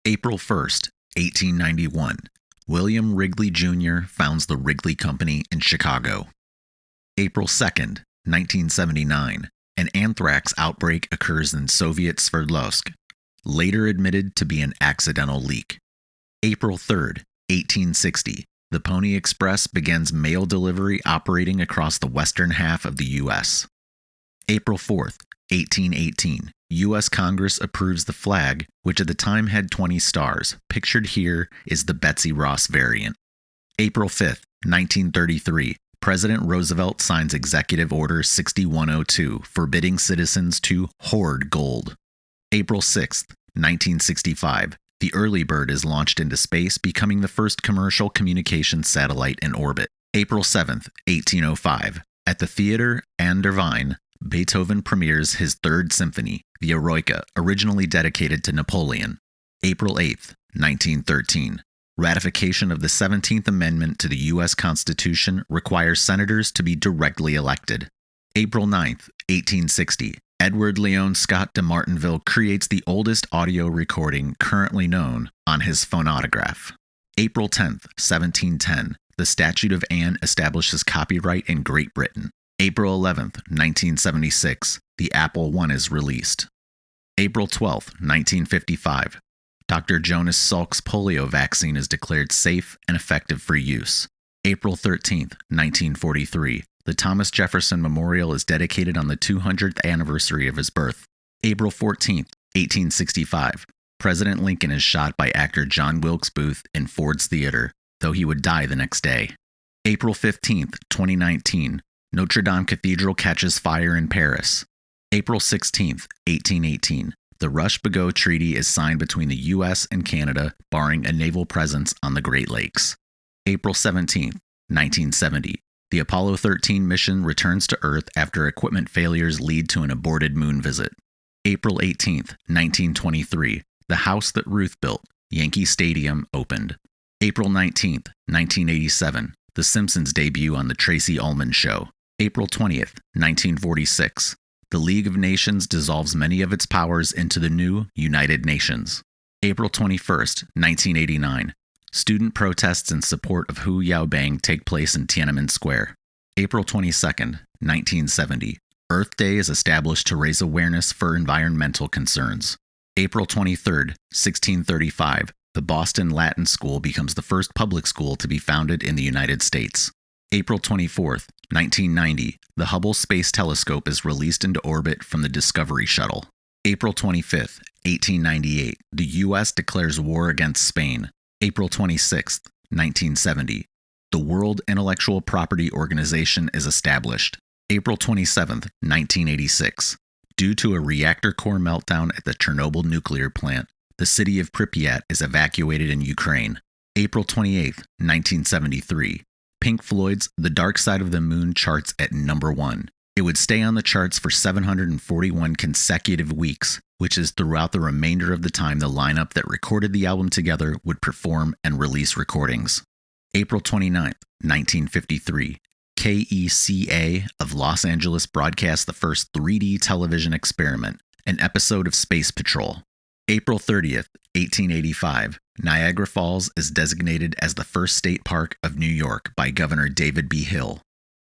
April 1st, 1891. William Wrigley Jr. founds the Wrigley Company in Chicago. April 2nd, 1979. An anthrax outbreak occurs in Soviet Sverdlovsk, later admitted to be an accidental leak. April 3rd, 1860. The Pony Express begins mail delivery operating across the western half of the U.S. April 4th, 1818. U.S. Congress approves the flag, which at the time had 20 stars. Pictured here is the Betsy Ross variant. April 5th, 1933. President Roosevelt signs Executive Order 6102, forbidding citizens to hoard gold. April 6th, 1965. The Early Bird is launched into space, becoming the first commercial communications satellite in orbit. April 7th, 1805. At the Theater an der Wein, Beethoven premieres his Third Symphony, the Eroica, originally dedicated to Napoleon. April 8th, 1913. Ratification of the 17th Amendment to the U.S. Constitution requires senators to be directly elected. April 9th, 1860. Edward Leon Scott de Martinville creates the oldest audio recording currently known on his phonautograph. April 10th, 1710. The Statute of Anne establishes copyright in Great Britain. April 11th, 1976. The Apple I is released. April 12th, 1955. Dr. Jonas Salk's polio vaccine is declared safe and effective for use. April 13th, 1943. The Thomas Jefferson Memorial is dedicated on the 200th anniversary of his birth. April 14th, 1865. President Lincoln is shot by actor John Wilkes Booth in Ford's Theater, though he would die the next day. April 15th, 2019. Notre Dame Cathedral catches fire in Paris. April 16th, 1818. The Rush-Bagot Treaty is signed between the U.S. and Canada, barring a naval presence on the Great Lakes. April 17th, 1970. The Apollo 13 mission returns to Earth after equipment failures lead to an aborted moon visit. April 18th, 1923. The house that Ruth built, Yankee Stadium, opened. April 19th, 1987. The Simpsons debut on The Tracy Ullman Show. April 20th, 1946. The League of Nations dissolves many of its powers into the new United Nations. April 21st, 1989. Student protests in support of Hu Yaobang take place in Tiananmen Square. April 22nd, 1970. Earth Day is established to raise awareness for environmental concerns. April 23rd, 1635. The Boston Latin School becomes the first public school to be founded in the United States. April 24th, 1990. The Hubble Space Telescope is released into orbit from the Discovery Shuttle. April 25th, 1898. The U.S. declares war against Spain. April 26th, 1970. The World Intellectual Property Organization is established. April 27th, 1986. Due to a reactor core meltdown at the Chernobyl nuclear plant, the city of Pripyat is evacuated in Ukraine. April 28th, 1973. Pink Floyd's The Dark Side of the Moon charts at number 1. It would stay on the charts for 741 consecutive weeks, which is throughout the remainder of the time the lineup that recorded the album together would perform and release recordings. April 29th, 1953. KECA of Los Angeles broadcast the first 3D television experiment, an episode of Space Patrol. April 30th, 1885. Niagara Falls is designated as the first state park of New York by Governor David B. Hill.